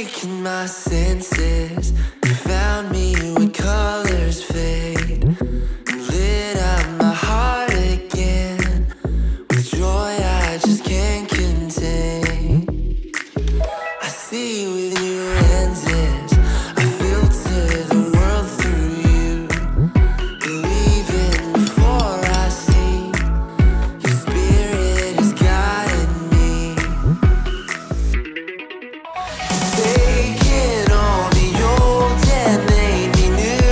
awakened my senses. You found me when colors fade, and lit up my heart again with joy I just can't contain. I see with new lenses, I filter the world through you, believing before I see. Your spirit is guiding me. Taking all the old and made me new.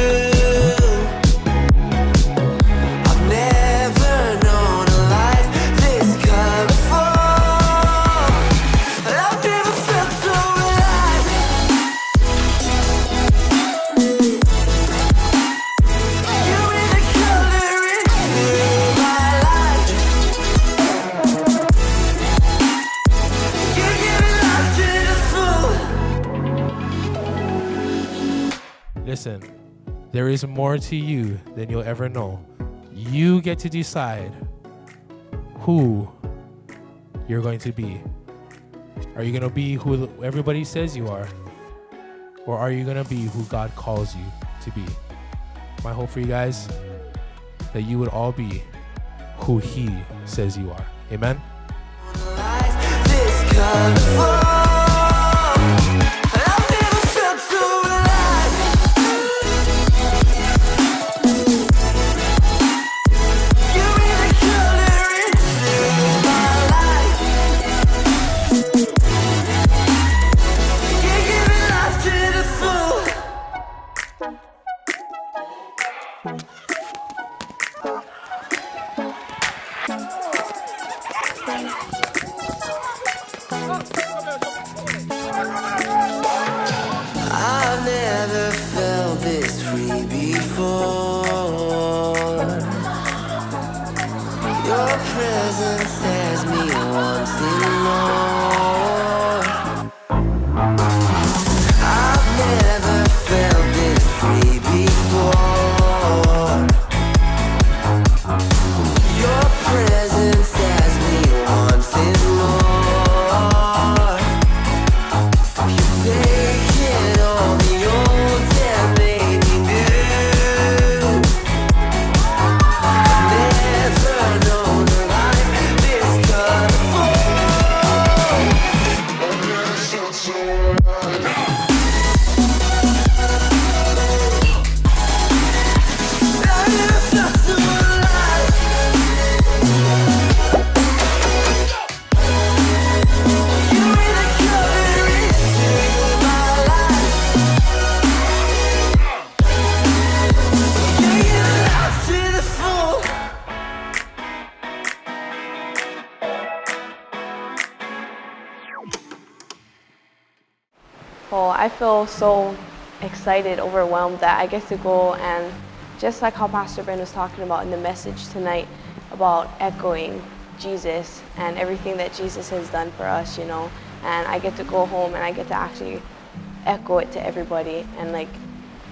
I've never known a life this colorful. I've never felt so alive. You were the color into my life. You're giving life to the full. Listen, there is more to you than you'll ever know. You get to decide who you're going to be. Are you going to be who everybody says you are? Or are you going to be who God calls you to be? My hope for you guys, that you would all be who He says you are. Amen? Life this colorful. I've never felt so alive. You were the color into my life. You're giving life to the full. I've never felt this free before. Your presence has me wanting more. I've never felt this free before. Your presence has me wanting more. You're taking all the old and made me new. I've never known a life this colorful. I've never felt so alive. I've never felt so alive. You were the color into my life. You're giving life to the full. Oh, I feel so excited, overwhelmed that I get to go and just like how Pastor Ben was talking about in the message tonight about echoing Jesus and everything that Jesus has done for us, you know, and I get to go home and I get to actually echo it to everybody and like,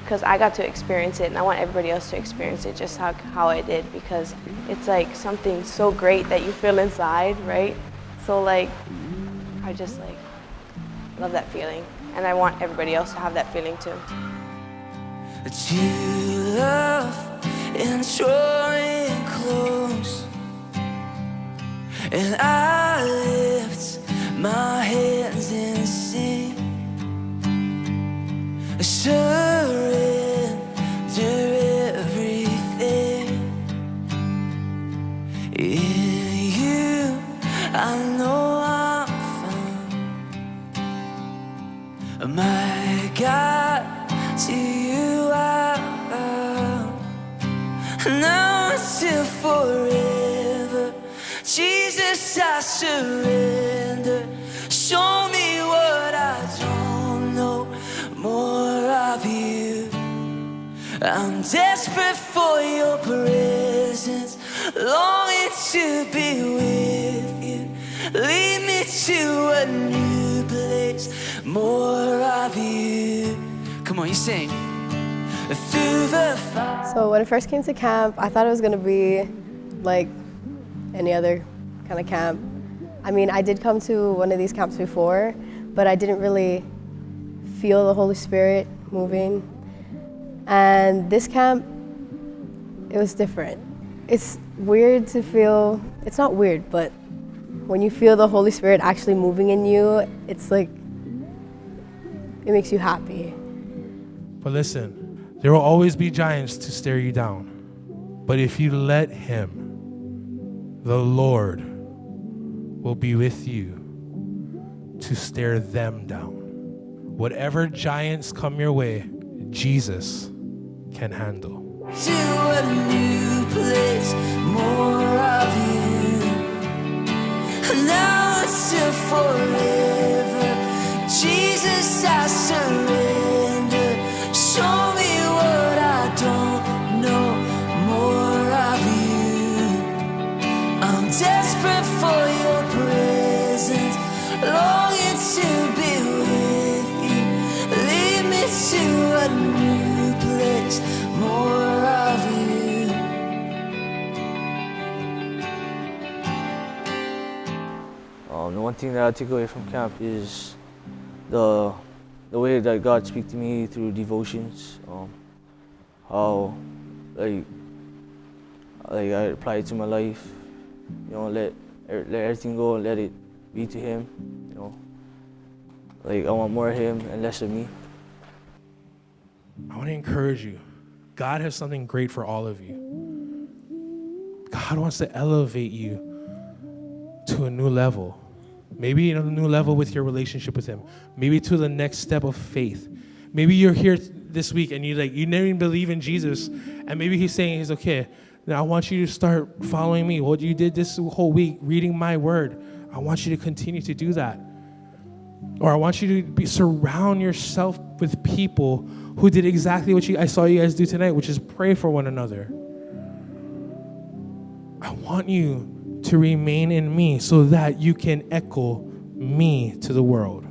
because I got to experience it and I want everybody else to experience it just how I did, because it's like something so great that you feel inside, right? So like, I just like love that feeling. And I want everybody else to have that feeling too. To love and drawing close, and I lift my hands and sing, surrender everything. In you, I know I'm found. My God, to you I bow. Now until forever, Jesus, I surrender. Show me what I don't know, more of you. I'm desperate for your presence, longing to be with you. Lead me to a new place, more of you. Come on, you sing. Through the fire. So when I first came to camp, I thought it was gonna be like any other kind of camp. I mean, I did come to one of these camps before, but I didn't really feel the Holy Spirit moving. And this camp, it was different. It's weird to feel, it's not weird, but when you feel the Holy Spirit actually moving in you, it's like, it makes you happy. But listen, there will always be giants to stare you down. But if you let him, the Lord will be with you to stare them down. Whatever giants come your way, Jesus can handle. To a new place, more of you. Now it's to forever. Jesus, I surrender. Show me what I don't know, more of you. I'm desperate for your presence, longing to be with you. Lead me to a new place, more of you. The one thing that I take away from camp is the way that God speaks to me through devotions. How like I apply it to my life. You know, let everything go and let it be to Him. You know, like I want more of Him and less of me. I want to encourage you. God has something great for all of you. God wants to elevate you to a new level. Maybe a new level with your relationship with Him. Maybe to the next step of faith. Maybe you're here this week and you never even believe in Jesus. And maybe He's saying, He's okay. Now I want you to start following me. What you did this whole week, reading my word. I want you to continue to do that. Or I want you to surround yourself with people who did exactly what I saw you guys do tonight, which is pray for one another. I want you to remain in me so that you can echo me to the world.